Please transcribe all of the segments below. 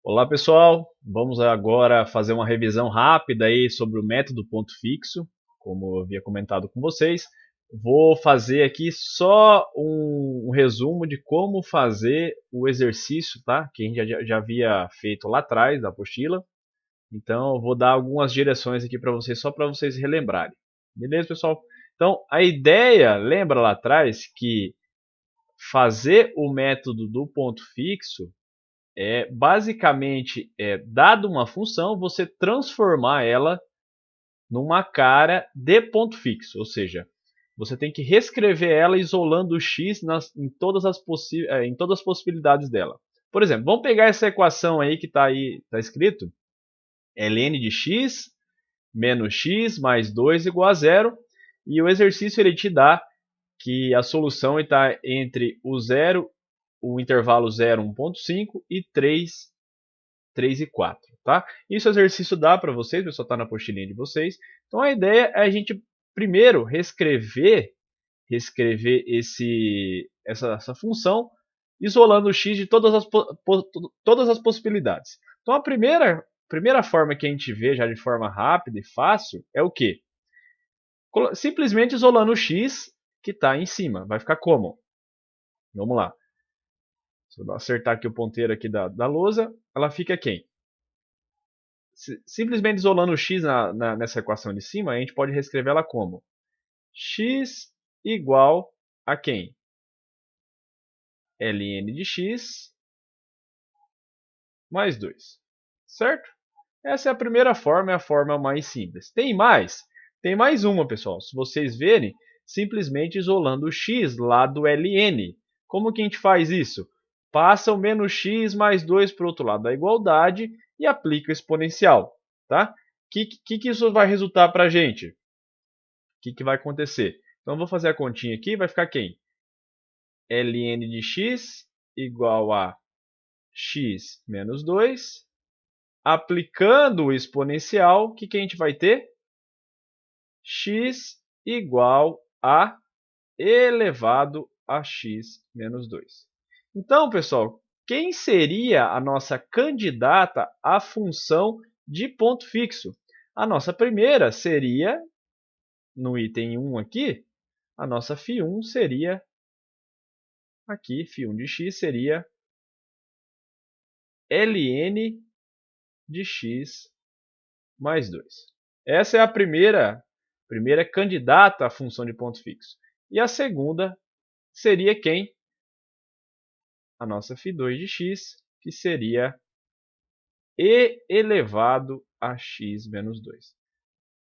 Olá pessoal, vamos agora fazer uma revisão rápida aí sobre o método ponto fixo, como eu havia comentado com vocês. Vou fazer aqui só um resumo de como fazer o exercício, tá? Que a gente já havia feito lá atrás da apostila. Então eu vou dar algumas direções aqui para vocês, só para vocês relembrarem. Beleza, pessoal? Então a ideia, lembra lá atrás que fazer o método do ponto fixo basicamente, dado uma função, você transformar ela numa cara de ponto fixo, ou seja, você tem que reescrever ela isolando o x em todas as possibilidades dela. Por exemplo, vamos pegar essa equação aí que está aí, está escrito, ln de x menos x mais 2 igual a zero, e o exercício ele te dá que a solução está entre o intervalo 0, 1.5 e 3 e 4, tá? Isso exercício dá para vocês, o pessoal está na apostilinha de vocês. Então a ideia é a gente primeiro reescrever essa função, isolando o x de todas as possibilidades. Então a primeira forma que a gente vê já de forma rápida e fácil é o quê? Simplesmente isolando o x que está em cima. Vai ficar como? Vamos lá. Se eu acertar aqui o ponteiro aqui da lousa, ela fica quem? Simplesmente isolando o x nessa equação de cima, a gente pode reescrever ela como x igual a quem? ln de x mais 2. Certo? Essa é a primeira forma, é a forma mais simples. Tem mais? Tem mais uma, pessoal. Se vocês verem, simplesmente isolando o x lá do ln. Como que a gente faz isso? Passa o menos x mais 2 para o outro lado da igualdade e aplica o exponencial. Tá? Que isso vai resultar para a gente? O que vai acontecer? Então, eu vou fazer a continha aqui, vai ficar quem? ln de x igual a x menos 2. Aplicando o exponencial, o que a gente vai ter? X igual a elevado a x menos 2. Então, pessoal, quem seria a nossa candidata à função de ponto fixo? A nossa primeira seria, no item 1 aqui, a nossa φ1 seria, aqui, φ1 de x seria ln de x mais 2. Essa é a primeira candidata à função de ponto fixo. E a segunda seria quem? A nossa φ2 de x, que seria e elevado a x menos 2.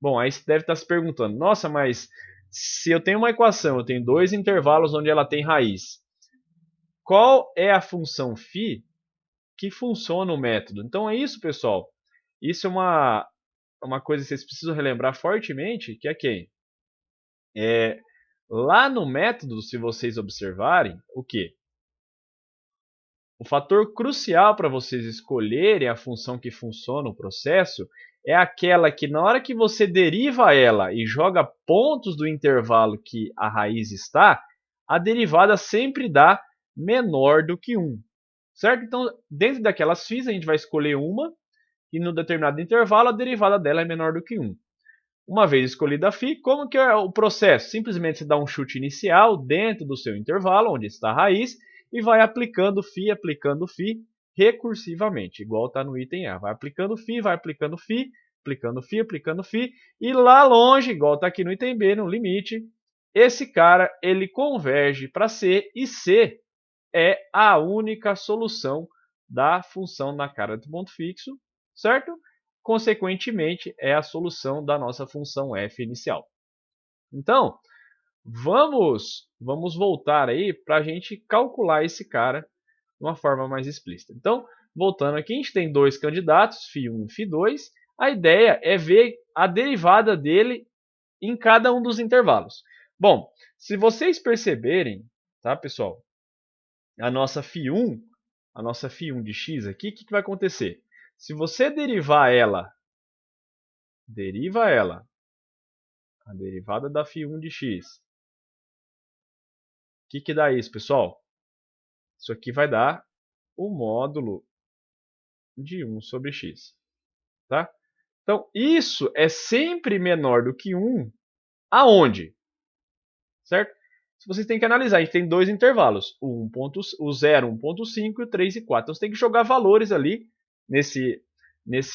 Bom, aí você deve estar se perguntando, nossa, mas se eu tenho uma equação, eu tenho dois intervalos onde ela tem raiz, qual é a função φ que funciona o método? Então é isso, pessoal. Isso é uma coisa que vocês precisam relembrar fortemente, que é quem? Lá no método, se vocês observarem, o que? O fator crucial para vocês escolherem a função que funciona o processo é aquela que na hora que você deriva ela e joga pontos do intervalo que a raiz está, a derivada sempre dá menor do que 1. Certo? Então, dentro daquelas φ, a gente vai escolher uma e no determinado intervalo a derivada dela é menor do que 1. Uma vez escolhida a φ, como que é o processo? Simplesmente você dá um chute inicial dentro do seu intervalo, onde está a raiz, e vai aplicando φ recursivamente, igual está no item A. Vai aplicando φ, aplicando φ, aplicando φ, e lá longe, igual está aqui no item B, no limite, esse cara ele converge para C, e C é a única solução da função na cara do ponto fixo, certo? Consequentemente, é a solução da nossa função f inicial. Então, vamos voltar aí para a gente calcular esse cara de uma forma mais explícita. Então, voltando aqui, a gente tem dois candidatos, φ1 e φ2. A ideia é ver a derivada dele em cada um dos intervalos. Bom, se vocês perceberem, tá, pessoal, a nossa φ1 de x aqui, o que vai acontecer? Se você deriva ela, a derivada da φ1 de x, o que dá isso, pessoal? Isso aqui vai dar o módulo de 1 sobre x. Tá? Então, isso é sempre menor do que 1 aonde? Certo? Vocês têm que analisar. A gente tem dois intervalos, o 0, 1.5 e o 3 e 4. Então, você tem que jogar valores ali nesse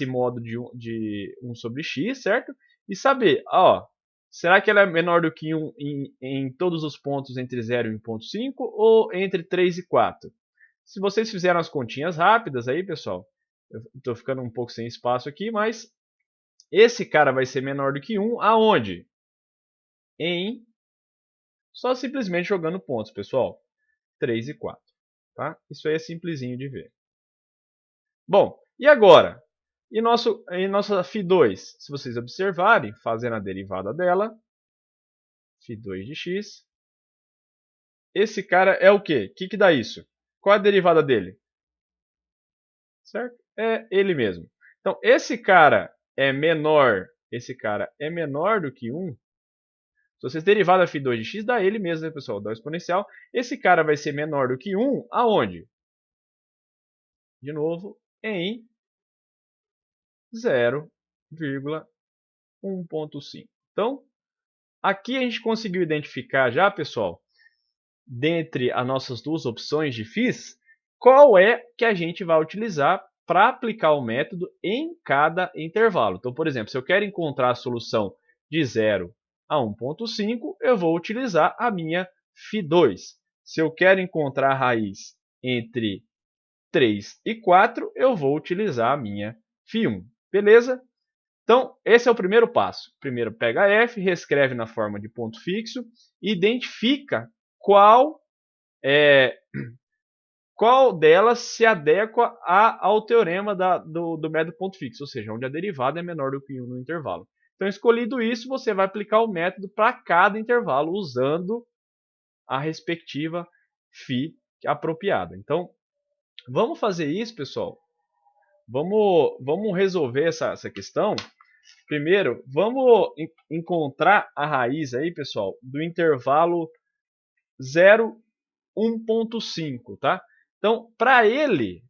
modo de 1 sobre x, certo? E saber, ó, será que ela é menor do que 1 em todos os pontos entre 0 e 1.5 ou entre 3 e 4? Se vocês fizeram as continhas rápidas aí, pessoal, eu estou ficando um pouco sem espaço aqui, mas esse cara vai ser menor do que 1 aonde? Só simplesmente jogando pontos, pessoal. 3 e 4. Tá? Isso aí é simplesinho de ver. Bom, e agora? Em nossa φ2, se vocês observarem, fazendo a derivada dela, φ2 de x, esse cara é o quê? O que dá isso? Qual é a derivada dele? Certo? É ele mesmo. Então, esse cara é menor do que 1. Se vocês derivar da φ2 de x, dá ele mesmo, né, pessoal? Dá o exponencial. Esse cara vai ser menor do que 1 aonde? De novo, em 0,1.5. Então, aqui a gente conseguiu identificar já, pessoal, dentre as nossas duas opções de φs, qual é que a gente vai utilizar para aplicar o método em cada intervalo. Então, por exemplo, se eu quero encontrar a solução de 0 a 1.5, eu vou utilizar a minha φ2. Se eu quero encontrar a raiz entre 3 e 4, eu vou utilizar a minha φ1. Beleza? Então, esse é o primeiro passo. Primeiro pega f, reescreve na forma de ponto fixo e identifica qual delas se adequa ao teorema do método ponto fixo, ou seja, onde a derivada é menor do que 1 no intervalo. Então, escolhido isso, você vai aplicar o método para cada intervalo usando a respectiva φ apropriada. Então, vamos fazer isso, pessoal. Vamos resolver essa questão. Primeiro, vamos encontrar a raiz aí, pessoal, do intervalo 0, 1.5, tá? Então, para esse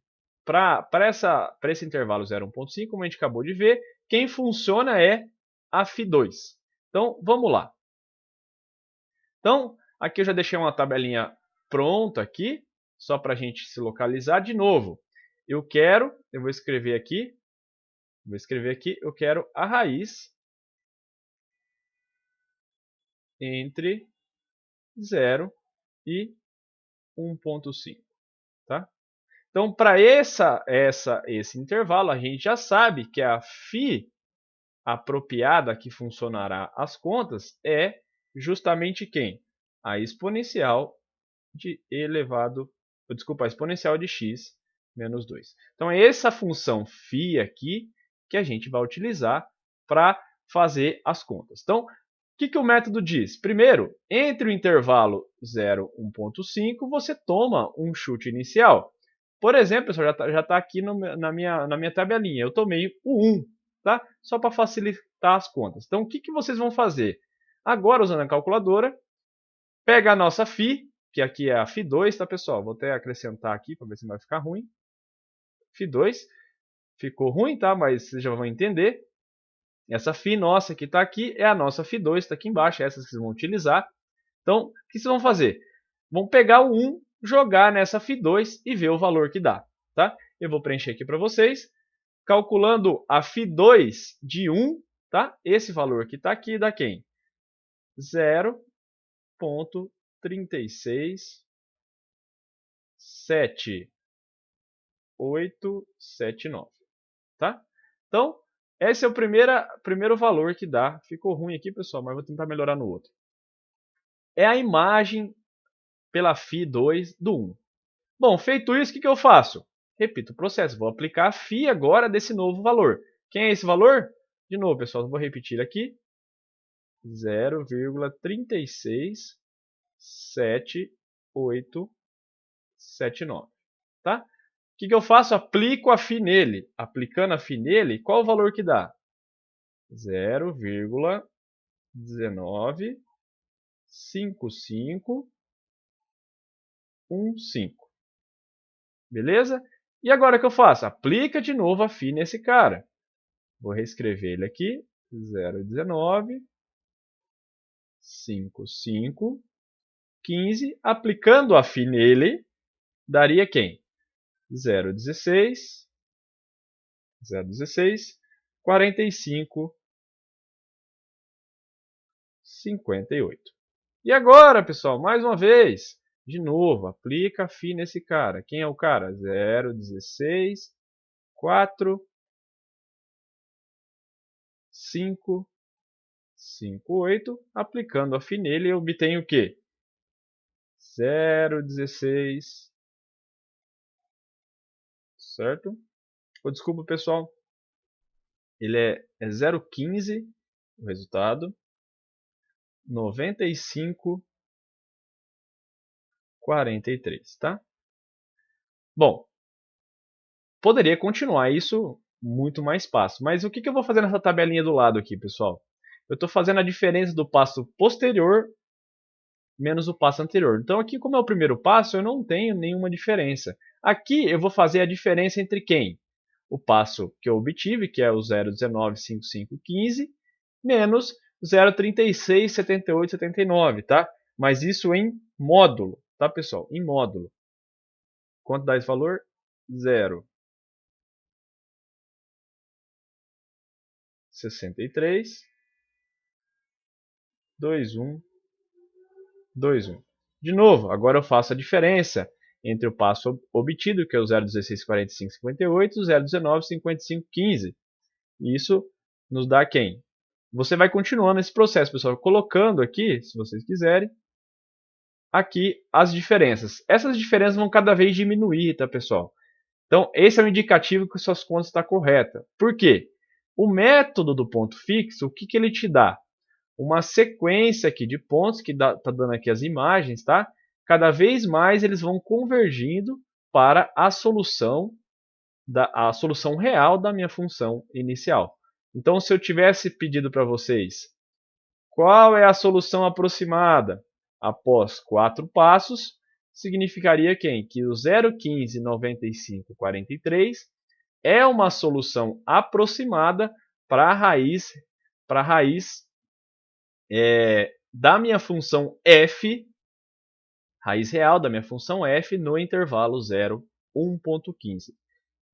intervalo 0, 1.5, como a gente acabou de ver, quem funciona é a φ2. Então, vamos lá. Então, aqui eu já deixei uma tabelinha pronta aqui, só para a gente se localizar de novo. Eu vou escrever aqui, eu quero a raiz entre 0 e 1.5, tá? Então, para esse intervalo, a gente já sabe que a φ apropriada que funcionará as contas é justamente quem? A exponencial a exponencial de x menos 2. Então, é essa função φ aqui que a gente vai utilizar para fazer as contas. Então, o que o método diz? Primeiro, entre o intervalo 0 e 1.5, você toma um chute inicial. Por exemplo, pessoal, já está aqui na minha tabelinha. Eu tomei o 1, tá? Só para facilitar as contas. Então, o que vocês vão fazer? Agora, usando a calculadora, pega a nossa φ, que aqui é a φ2, tá, pessoal? Vou até acrescentar aqui para ver se não vai ficar ruim. φ2 ficou ruim, tá? Mas vocês já vão entender. Essa φ nossa que está aqui é a nossa φ2, está aqui embaixo, essa que vocês vão utilizar. Então, o que vocês vão fazer? Vão pegar o 1, jogar nessa φ2 e ver o valor que dá, tá? Eu vou preencher aqui para vocês. Calculando a φ2 de 1, tá? Esse valor que está aqui dá quem? 0,36789, tá? Então, esse é o primeiro valor que dá. Ficou ruim aqui, pessoal, mas vou tentar melhorar no outro. É a imagem pela φ2 do 1. Bom, feito isso, o que eu faço? Repito o processo. Vou aplicar a φ agora desse novo valor. Quem é esse valor? De novo, pessoal, vou repetir aqui. 0,36789. Tá? O que eu faço? Aplico a φ nele. Aplicando a φ nele, qual o valor que dá? 0,195515. Beleza? E agora o que eu faço? Aplica de novo a FI nesse cara. Vou reescrever ele aqui. 0,19, 5,5, 15. Aplicando a FI nele, daria quem? 0,16, 0,16, 45, 58. E agora, pessoal, mais uma vez, de novo, aplica a FI nesse cara. Quem é o cara? 0,16, 4, 5, 58. Aplicando a FI nele, eu obtenho o quê? 0,16, certo? Oh, desculpa, pessoal. Ele é 0,15 o resultado. 95, 43, tá? Bom, poderia continuar isso muito mais fácil, mas o que eu vou fazer nessa tabelinha do lado aqui, pessoal? Eu estou fazendo a diferença do passo posterior menos o passo anterior. Então aqui, como é o primeiro passo, eu não tenho nenhuma diferença. Aqui eu vou fazer a diferença entre quem? O passo que eu obtive, que é o 0,19, 55, 15, menos 0,36, 78, 79, tá? Mas isso em módulo, tá, pessoal? Em módulo. Quanto dá esse valor? 0. 63, 21, 21. De novo, agora eu faço a diferença entre o passo obtido, que é o 0,16, 45, 58, e o 0,19, 55, 15. Isso nos dá quem? Você vai continuando esse processo, pessoal, colocando aqui, se vocês quiserem, aqui as diferenças. Essas diferenças vão cada vez diminuir, tá, pessoal? Então, esse é um indicativo que suas contas estão corretas. Por quê? O método do ponto fixo, o que ele te dá? Uma sequência aqui de pontos, que está dando aqui as imagens, tá? Cada vez mais eles vão convergindo para a solução real da minha função inicial. Então, se eu tivesse pedido para vocês qual é a solução aproximada após 4 passos, significaria quem? Que o 0,15, 95, 43 é uma solução aproximada para a raiz da minha função f, raiz real da minha função f no intervalo 0, 1.15.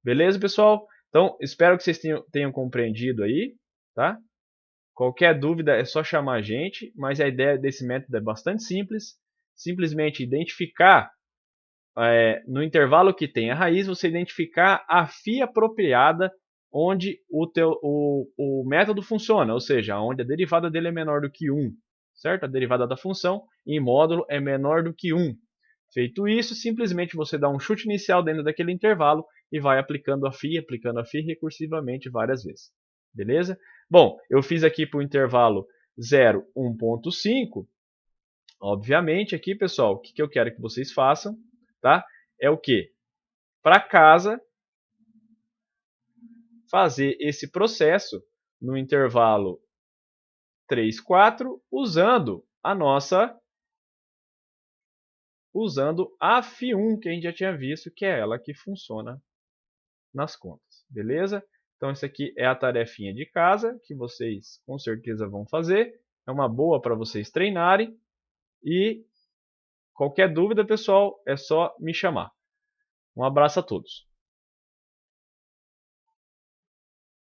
Beleza, pessoal? Então, espero que vocês tenham compreendido aí, tá? Qualquer dúvida é só chamar a gente, mas a ideia desse método é bastante simples. Simplesmente identificar, no intervalo que tem a raiz, você identificar a φ apropriada onde o método funciona, ou seja, onde a derivada dele é menor do que 1. Certo? A derivada da função em módulo é menor do que 1. Feito isso, simplesmente você dá um chute inicial dentro daquele intervalo e vai aplicando a φ recursivamente várias vezes. Beleza? Bom, eu fiz aqui para o intervalo 0, 1.5. Obviamente aqui, pessoal, o que eu quero que vocês façam, tá? É o quê? Para casa, fazer esse processo no intervalo 3, 4, usando a φ1 que a gente já tinha visto, que é ela que funciona nas contas, beleza? Então, isso aqui é a tarefinha de casa, que vocês com certeza vão fazer. É uma boa para vocês treinarem. E qualquer dúvida, pessoal, é só me chamar. Um abraço a todos.